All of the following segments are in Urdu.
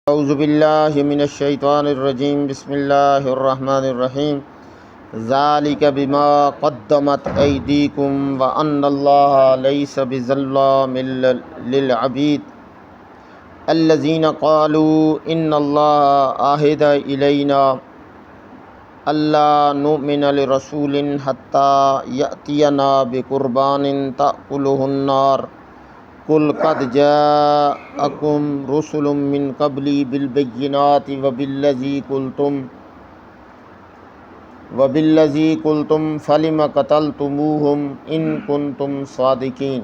اعوذ باللہ من الشیطان الرجیم بسم اللہ الرحمن الرحیم ذالک بما قدمت ایدیکم وان اللہ لیس بظلام للعبید الذین قالوا ان اللہ عہد الینا الا نؤمن لرسول حتی یأتینا بقربان تأکلہ النار قل قد جاءکم رسل من قبلی بالبینات وبالذی قلتم فلم قتلتموہم ان کنتم صادقین۔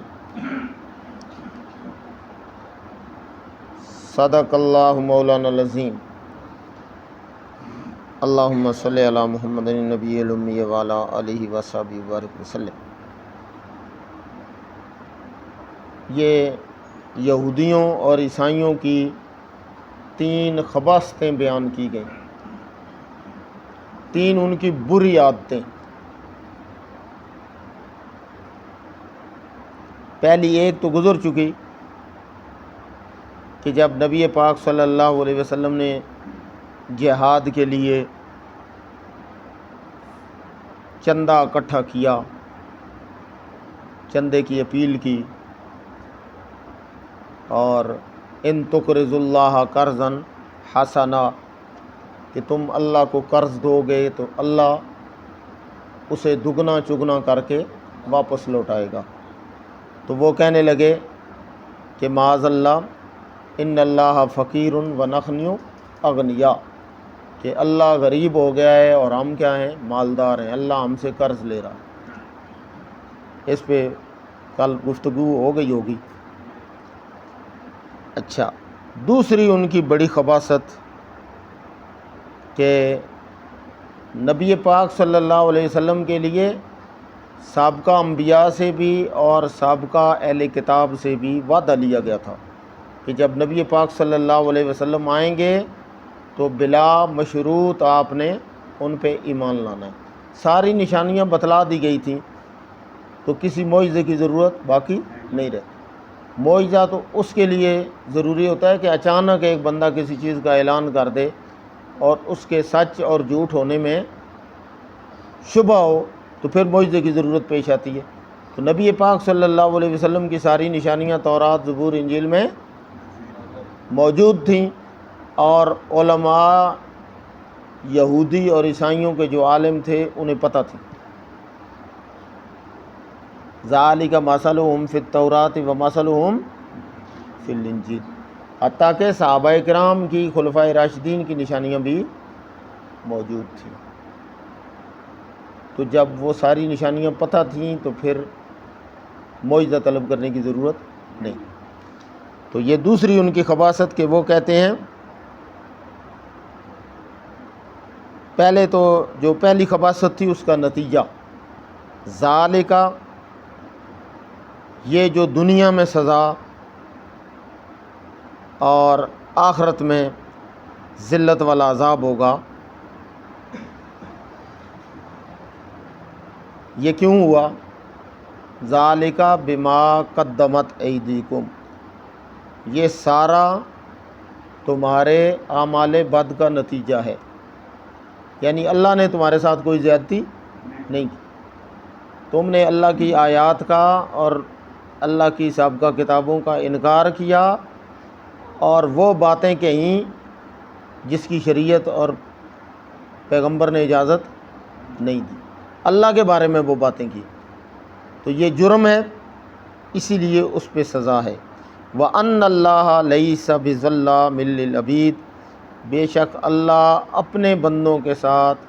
صدق اللہ مولانا العظیم۔ اللہم صلی علی محمد النبی الامی وعلی آلہ وصحبہ وبارک وسلم۔ یہ یہودیوں اور عیسائیوں کی 3 خباثتیں بیان کی گئیں، 3 ان کی بری عادتیں۔ پہلی ایک تو گزر چکی کہ جب نبی پاک صلی اللہ علیہ وسلم نے جہاد کے لیے چندہ اکٹھا کیا، چندے کی اپیل کی، اور ان تقرضوا اللہ قرضا حسنا، کہ تم اللہ کو قرض دو گے تو اللہ اسے دگنا چگنا کر کے واپس لوٹائے گا۔ تو وہ کہنے لگے کہ معاذ اللہ ان اللہ فقیر ونحن اغنیاء، کہ اللہ غریب ہو گیا ہے اور ہم کیا ہیں؟ مالدار ہیں، اللہ ہم سے قرض لے رہا ہے۔ اس پہ کل گفتگو ہو گئی ہوگی۔ اچھا، دوسری ان کی بڑی خباثت کہ نبی پاک صلی اللہ علیہ وسلم کے لیے سابقہ انبیاء سے بھی اور سابقہ اہل کتاب سے بھی وعدہ لیا گیا تھا کہ جب نبی پاک صلی اللہ علیہ وسلم آئیں گے تو بلا مشروط آپ نے ان پہ ایمان لانا ہے۔ ساری نشانیاں بتلا دی گئی تھیں، تو کسی معجزے کی ضرورت باقی نہیں رہتی۔ معجزہ تو اس کے لیے ضروری ہوتا ہے کہ اچانک ایک بندہ کسی چیز کا اعلان کر دے اور اس کے سچ اور جھوٹ ہونے میں شبہ ہو، تو پھر معجزے کی ضرورت پیش آتی ہے۔ تو نبی پاک صلی اللہ علیہ وسلم کی ساری نشانیاں تورات، زبور، انجیل میں موجود تھیں، اور علماء یہودی اور عیسائیوں کے جو عالم تھے انہیں پتہ تھی۔ ذالک مثلہم فی التوراۃ ومثلہم فی الانجیل، حتیٰ کہ صحابہ کرام کی، خلفائے راشدین کی نشانیاں بھی موجود تھیں۔ تو جب وہ ساری نشانیاں پتہ تھیں تو پھر معجزہ طلب کرنے کی ضرورت نہیں۔ تو یہ دوسری ان کی خباثت کہ وہ کہتے ہیں، پہلے تو جو پہلی خباثت تھی اس کا نتیجہ ذالک، یہ جو دنیا میں سزا اور آخرت میں ذلت والا عذاب ہوگا، یہ کیوں ہوا؟ ذالک بما قدمت ایدیکم، یہ سارا تمہارے اعمال بد کا نتیجہ ہے، یعنی اللہ نے تمہارے ساتھ کوئی زیادتی نہیں کی۔ تم نے اللہ کی آیات کا اور اللہ کی سابقہ کتابوں کا انکار کیا، اور وہ باتیں کہیں جس کی شریعت اور پیغمبر نے اجازت نہیں دی، اللہ کے بارے میں وہ باتیں کی، تو یہ جرم ہے، اسی لیے اس پہ سزا ہے۔ وَأَنَّ اللَّهَ لَيْسَ بِظَلَّامٍ لِّلْعَبِيدِ، بے شک اللہ اپنے بندوں کے ساتھ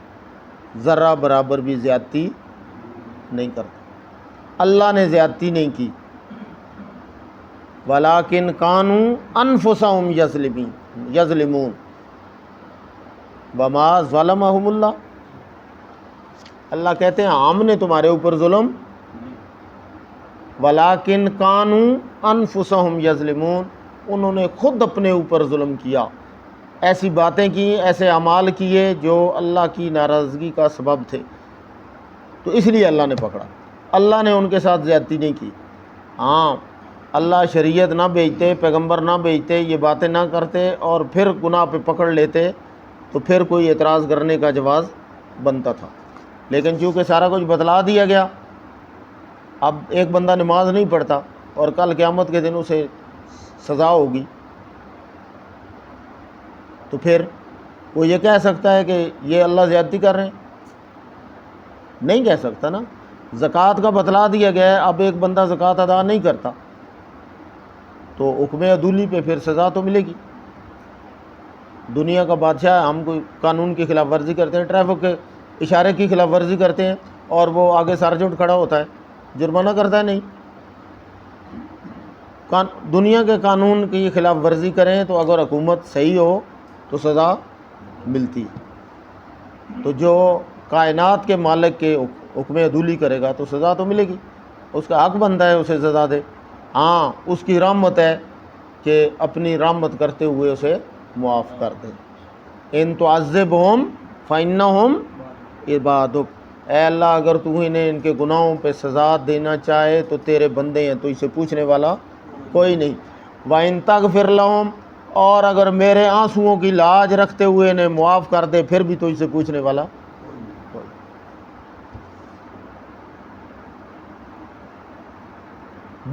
ذرہ برابر بھی زیادتی نہیں کرتا، اللہ نے زیادتی نہیں کی۔ وَلَٰكِنْ كَانُوا أَنفُسَهُمْ يَظْلِمُونَ وَمَا ظَلَمَهُمُ اللَّهُ، اللہ کہتے ہیں ہم نے تمہارے اوپر ظلم، وَلَٰكِنْ كَانُوا أَنفُسَهُمْ يَظْلِمُونَ، انہوں نے خود اپنے اوپر ظلم کیا، ایسی باتیں کی، ایسے اعمال کیے جو اللہ کی ناراضگی کا سبب تھے، تو اس لیے اللہ نے پکڑا، اللہ نے ان کے ساتھ زیادتی نہیں کی۔ ہاں، اللہ شریعت نہ بھیجتے، پیغمبر نہ بھیجتے، یہ باتیں نہ کرتے اور پھر گناہ پہ پکڑ لیتے تو پھر کوئی اعتراض کرنے کا جواز بنتا تھا۔ لیکن چونکہ سارا کچھ بتلا دیا گیا، اب ایک بندہ نماز نہیں پڑھتا اور کل قیامت کے دن اسے سزا ہوگی، تو پھر وہ یہ کہہ سکتا ہے کہ یہ اللہ زیادتی کر رہے ہیں؟ نہیں کہہ سکتا نا۔ زکوٰۃ کا بتلا دیا گیا ہے، اب ایک بندہ زکوٰۃ ادا نہیں کرتا تو حکم عدولی پہ پھر سزا تو ملے گی۔ دنیا کا بادشاہ ہے، ہم کوئی قانون کی خلاف ورزی کرتے ہیں، ٹریفک کے اشارے کی خلاف ورزی کرتے ہیں اور وہ آگے سارجنٹ کھڑا ہوتا ہے، جرمانہ کرتا ہے؟ نہیں۔ دنیا کے قانون کی خلاف ورزی کریں تو اگر حکومت صحیح ہو تو سزا ملتی ہے۔ تو جو کائنات کے مالک کے حکم عدولی کرے گا تو سزا تو ملے گی، اس کا حق بنتا ہے اسے سزا دے۔ ہاں، اس کی رحمت ہے کہ اپنی رحمت کرتے ہوئے اسے معاف کر دے۔ ان تعذبہم فإنہم عبادک، اے اللہ اگر تو انہیں ان کے گناہوں پہ سزا دینا چاہے تو تیرے بندے ہیں، تو اسے پوچھنے والا کوئی نہیں۔ وَإِن تَغْفِرْ لَهُمْ، اور اگر میرے آنسوؤں کی لاج رکھتے ہوئے انہیں معاف کر دے پھر بھی تو اسے پوچھنے والا کوئی۔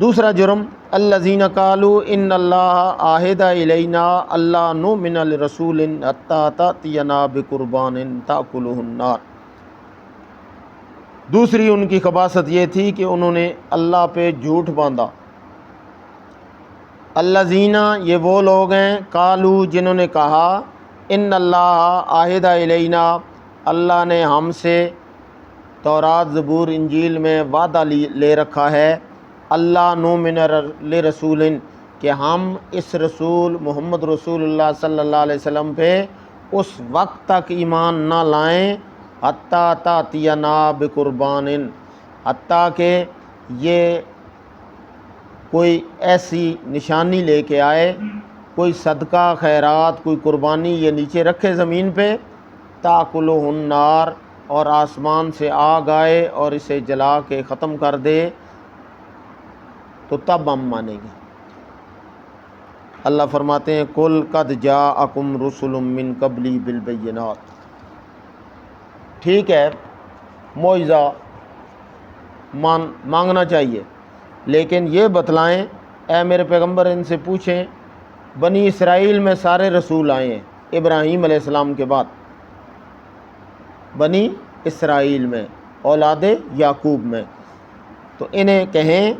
دوسرا جرم، الذین قالوا ان اللہ عاہد الینا اللہ نؤمن لرسول حتی تأتینا بقربان تأکلہ النار۔ دوسری ان کی خباثت یہ تھی کہ انہوں نے اللہ پہ جھوٹ باندھا۔ الذین، یہ وہ لوگ ہیں، قالو، جنہوں نے کہا، ان اللہ عاہد الینا، اللہ نے ہم سے تورات، زبور، انجیل میں وعدہ لے رکھا ہے، اللہ نؤمن لرسول، کہ ہم اس رسول محمد رسول اللہ صلی اللہ علیہ وسلم پہ اس وقت تک ایمان نہ لائیں حتیٰ تأتینا بقربان، حتیٰ کہ یہ کوئی ایسی نشانی لے کے آئے، کوئی صدقہ خیرات، کوئی قربانی یہ نیچے رکھے زمین پہ، تأکلہ النار، اور آسمان سے آگ آئے اور اسے جلا کے ختم کر دے، تو تب ہم مانیں گے۔ اللہ فرماتے ہیں قل قد جاءکم رسل من قبلی بالبینات، ٹھیک ہے معجزہ مانگنا چاہیے، لیکن یہ بتلائیں اے میرے پیغمبر، ان سے پوچھیں بنی اسرائیل میں سارے رسول آئے ہیں ابراہیم علیہ السلام کے بعد، بنی اسرائیل میں، اولاد یعقوب میں، تو انہیں کہیں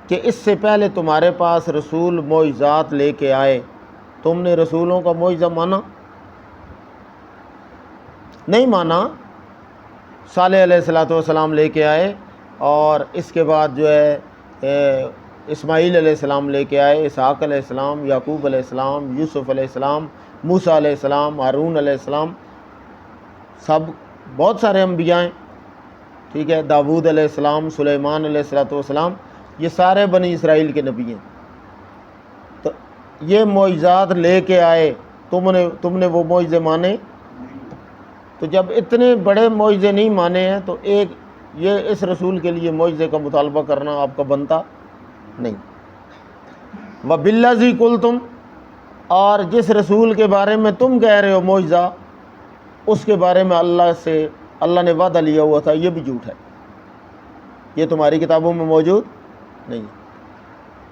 کہ اس سے پہلے تمہارے پاس رسول معجزات لے کے آئے، تم نے رسولوں کا معجزہ مانا؟ نہیں مانا۔ صالح علیہ السلام لے کے آئے، اور اس کے بعد جو ہے اسماعیل علیہ السلام لے کے آئے، اسحاق علیہ السلام، یعقوب علیہ السلام، یوسف علیہ السلام، موسیٰ علیہ السلام، ہارون علیہ السلام، سب بہت سارے انبیاء ہیں، ٹھیک ہے، داود علیہ السلام، سلیمان علیہ السلام، یہ سارے بنی اسرائیل کے نبی ہیں۔ تو یہ معجزات لے کے آئے، تم نے وہ معجزے مانے؟ تو جب اتنے بڑے معجزے نہیں مانے ہیں تو ایک یہ اس رسول کے لیے معجزے کا مطالبہ کرنا آپ کا بنتا نہیں۔ وَبِالَّذِي قُلْتُمْ، اور جس رسول کے بارے میں تم کہہ رہے ہو معجزہ، اس کے بارے میں اللہ نے وعدہ لیا ہوا تھا، یہ بھی جھوٹ ہے، یہ تمہاری کتابوں میں موجود نہیں۔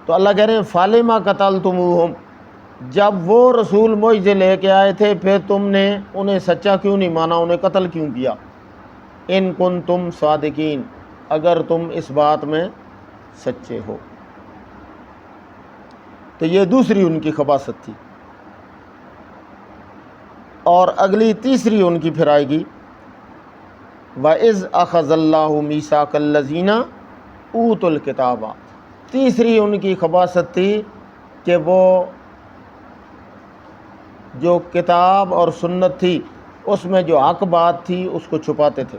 تو اللہ کہہ رہے ہیں فَلِمَ قَتَلْتُمُوهُمْ، جب وہ رسول معجزے لے کے آئے تھے پھر تم نے انہیں سچا کیوں نہیں مانا، انہیں قتل کیوں کیا؟ ان کنتم صادقین، اگر تم اس بات میں سچے ہو۔ تو یہ دوسری ان کی خباثت تھی۔ اور اگلی تیسری ان کی پھر آئے گی، وَإِذْ أَخَذَ اللَّهُ مِيثَاقَ الَّذِينَ أُوتُوا الْكِتَابَ، تیسری ان کی خباثت تھی کہ وہ جو کتاب اور سنت تھی اس میں جو حق بات تھی اس کو چھپاتے تھے،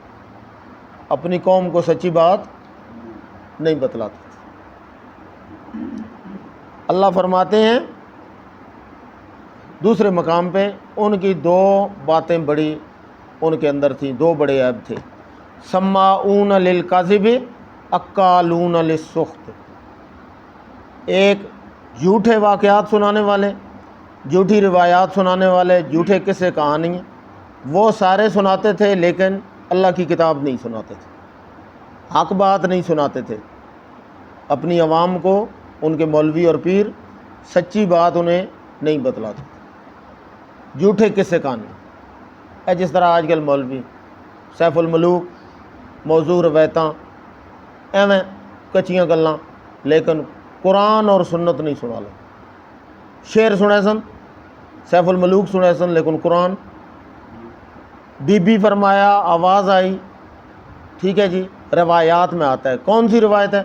اپنی قوم کو سچی بات نہیں بتلاتے تھے۔ اللہ فرماتے ہیں دوسرے مقام پہ، ان کی دو باتیں بڑی ان کے اندر تھیں، دو بڑے عیب تھے، سماعون للکذب اکالون للسخط، ایک جھوٹے واقعات سنانے والے، جھوٹی روایات سنانے والے، جھوٹے قصے کہانی وہ سارے سناتے تھے، لیکن اللہ کی کتاب نہیں سناتے تھے، حق بات نہیں سناتے تھے، اپنی عوام کو ان کے مولوی اور پیر سچی بات انہیں نہیں بتلاتے تھے، جھوٹے قصے کہانی جس طرح آج کل مولوی سیف الملوک موضوع روایتاں ایویں کچیاں گلاں، لیکن قرآن اور سنت نہیں سنا لے۔ شعر سنے سن، سیف الملوک سنے سن، لیکن قرآن بی بی فرمایا آواز آئی، ٹھیک ہے جی، روایات میں آتا ہے۔ کون سی روایت ہے؟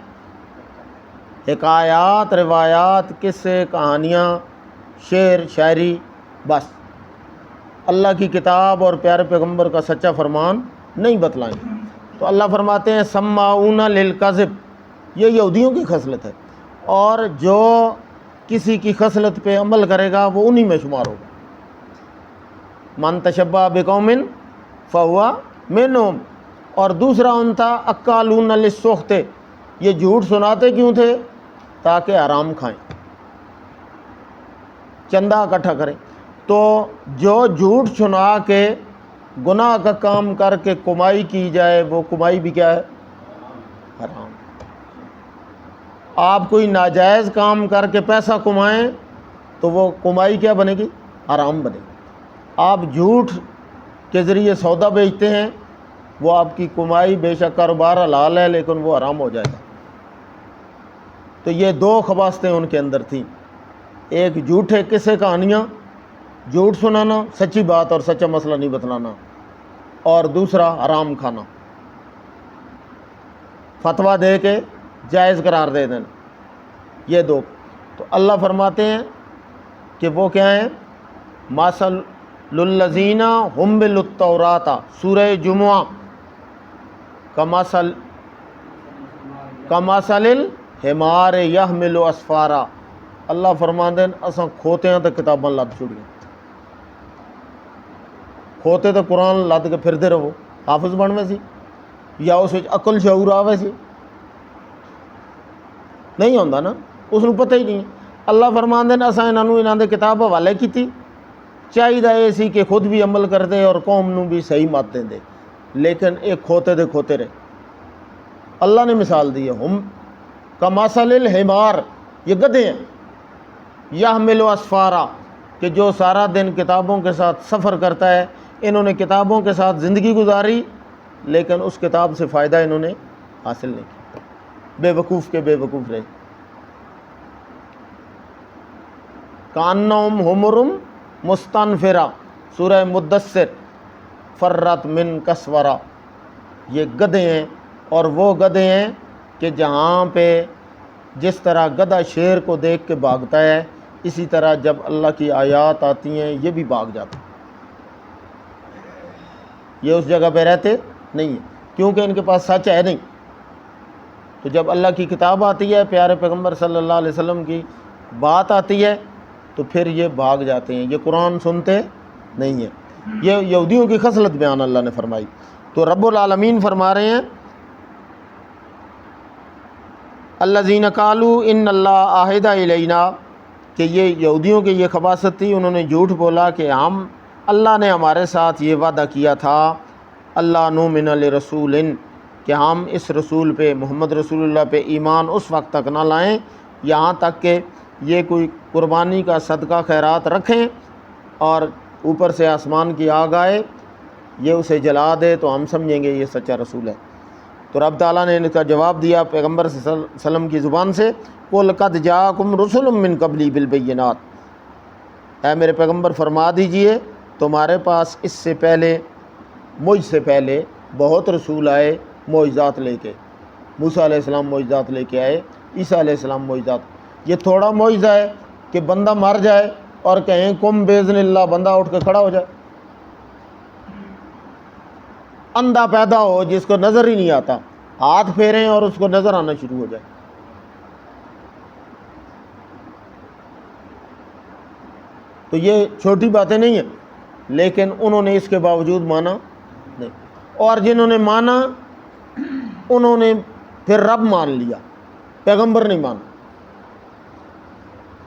حکایات، روایات، قصے، کہانیاں، شعر، شاعری، بس اللہ کی کتاب اور پیارے پیغمبر کا سچا فرمان نہیں بتلائیں۔ تو اللہ فرماتے ہیں سماعون للکذب، یہ یہودیوں کی خصلت ہے، اور جو کسی کی خصلت پہ عمل کرے گا وہ انہی میں شمار ہوگا۔ من تشبہ بقوم فہو منہم۔ اور دوسرا ان تھا اکالون للسخط، یہ جھوٹ سناتے کیوں تھے؟ تاکہ حرام کھائیں، چندہ اکٹھا کریں۔ تو جو جھوٹ سنا کے گناہ کا کام کر کے کمائی کی جائے، وہ کمائی بھی کیا ہے؟ حرام۔ آپ کوئی ناجائز کام کر کے پیسہ کمائیں تو وہ کمائی کیا بنے گی؟ حرام بنے گی۔ آپ جھوٹ کے ذریعے سودا بیچتے ہیں، وہ آپ کی کمائی بے شک کاروبار حلال ہے، لیکن وہ حرام ہو جائے گا۔ تو یہ دو خباثتیں ان کے اندر تھیں، ایک جھوٹے قصے کہانیاں، جھوٹ سنانا، سچی بات اور سچا مسئلہ نہیں بتلانا، اور دوسرا حرام کھانا، فتویٰ دے کے جائز قرار دے دینا، یہ دو۔ تو اللہ فرماتے ہیں کہ وہ کیا ہیں؟ مثل للذین حملوا التوراۃ، سورہ جمعہ، کمثل الحمار یحمل اسفارا۔ اللہ فرماندے اساں کھوتیاں تے کتاباں لد چھڑیاں، کھوتے تے قرآن لد کے پھردے رہو، حافظ بنوے سی یا اس وچ عقل شعور آوے سی؟ نہیں ہوندا نا، اس نوں پتہ ہی نہیں۔ اللہ فرماندے نے اساں انہاں دے کتاب حوالے کیتی، چاہیے یہ سی کہ خود بھی عمل کردے اور قوم نوں بھی صحیح مت دیندے، لیکن ایک کھوتے دے کھوتے رہے۔ اللہ نے مثال دی ہے، ہم کمثل الحمار، یہ گدھے ہیں، یحمل اسفارا، کہ جو سارا دن کتابوں کے ساتھ سفر کرتا ہے۔ انہوں نے کتابوں کے ساتھ زندگی گزاری، لیکن اس کتاب سے فائدہ انہوں نے حاصل نہیں کیا، بے وقوف کے بے وقوف رہے۔ کانہم حمر مستنفرہ، سورہ مدثر، فرت من قسورہ، یہ گدھے ہیں، اور وہ گدھے ہیں کہ جہاں پہ جس طرح گدھا شیر کو دیکھ کے بھاگتا ہے، اسی طرح جب اللہ کی آیات آتی ہیں یہ بھی بھاگ جاتے ہیں، یہ اس جگہ پہ رہتے نہیں ہیں، کیونکہ ان کے پاس سچ ہے نہیں۔ تو جب اللہ کی کتاب آتی ہے، پیارے پیغمبر صلی اللہ علیہ وسلم کی بات آتی ہے، تو پھر یہ بھاگ جاتے ہیں، یہ قرآن سنتے نہیں ہیں۔ یہ یہودیوں کی خصلت بیان اللہ نے فرمائی۔ تو رب العالمین فرما رہے ہیں الذین قالوا ان اللہ عہد الینا، کہ یہ یہودیوں کی یہ خباثت تھی، انہوں نے جھوٹ بولا کہ اللہ نے ہمارے ساتھ یہ وعدہ کیا تھا، اللہ نؤمن لرسول، کہ ہم اس رسول پہ، محمد رسول اللہ پہ ایمان اس وقت تک نہ لائیں یہاں تک کہ یہ کوئی قربانی کا صدقہ خیرات رکھیں اور اوپر سے آسمان کی آگ آئے، یہ اسے جلا دے تو ہم سمجھیں گے یہ سچا رسول ہے۔ تو رب تعالیٰ نے ان کا جواب دیا پیغمبر صلی اللہ علیہ وسلم کی زبان سے، قُلْ قَدْ جَاءَكُمْ رُسُلٌ مِّن قَبْلِي بِالْبَيِّنَاتِ، اے میرے پیغمبر فرما دیجئے تمہارے پاس اس سے پہلے، مجھ سے پہلے بہت رسول آئے معجزات لے کے۔ موسیٰ علیہ السلام معجزات لے کے آئے، عیسیٰ علیہ السلام معجزات۔ یہ تھوڑا معجزہ ہے کہ بندہ مر جائے اور کہیں کم باذن اللہ، بندہ اٹھ کے کھڑا ہو جائے، اندھا پیدا ہو جس کو نظر ہی نہیں آتا، ہاتھ پھیریں اور اس کو نظر آنا شروع ہو جائے۔ تو یہ چھوٹی باتیں نہیں ہیں، لیکن انہوں نے اس کے باوجود مانا نہیں، اور جنہوں نے مانا انہوں نے پھر رب مان لیا، پیغمبر نہیں مانا۔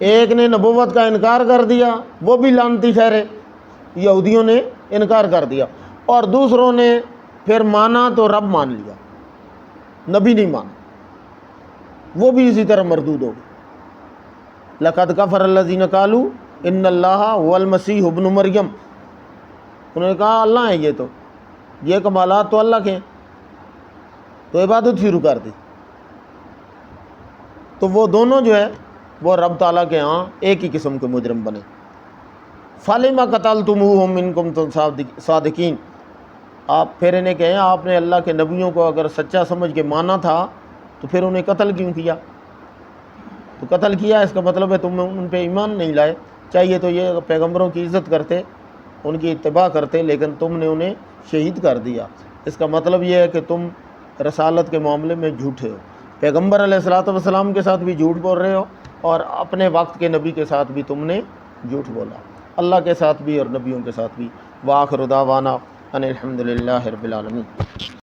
ایک نے نبوت کا انکار کر دیا، وہ بھی لعنتی ٹھہرے، یہودیوں نے انکار کر دیا، اور دوسروں نے پھر مانا تو رب مان لیا، نبی نہیں مانا، وہ بھی اسی طرح مردود ہو گئے۔ لقد کفر الذین قالوا ان اللہ هو المسیح ابن مریم، انہوں نے کہا اللہ ہے، یہ کمالات تو اللہ کے ہیں، تو عبادت شروع کر دی۔ تو وہ دونوں جو ہے وہ رب تعالیٰ کے ہاں ایک ہی قسم کے مجرم بنے۔ فَلِمَ قَتَلْتُمُوهُمْ إِن كُنتُمْ صَادِقِينَ، آپ پھر انہیں کہیں آپ نے اللہ کے نبیوں کو اگر سچا سمجھ کے مانا تھا تو پھر انہیں قتل کیوں کیا؟ تو قتل کیا اس کا مطلب ہے تم ان پہ ایمان نہیں لائے، چاہیے تو یہ پیغمبروں کی عزت کرتے، ان کی اتباع کرتے، لیکن تم نے انہیں شہید کر دیا۔ اس کا مطلب یہ ہے کہ تم رسالت کے معاملے میں جھوٹے ہو، پیغمبر علیہ الصلوۃ والسلام کے ساتھ بھی جھوٹ بول رہے ہو، اور اپنے وقت کے نبی کے ساتھ بھی تم نے جھوٹ بولا، اللہ کے ساتھ بھی اور نبیوں کے ساتھ بھی۔ وآخر دعوانا ان الحمد للہ رب العالمین۔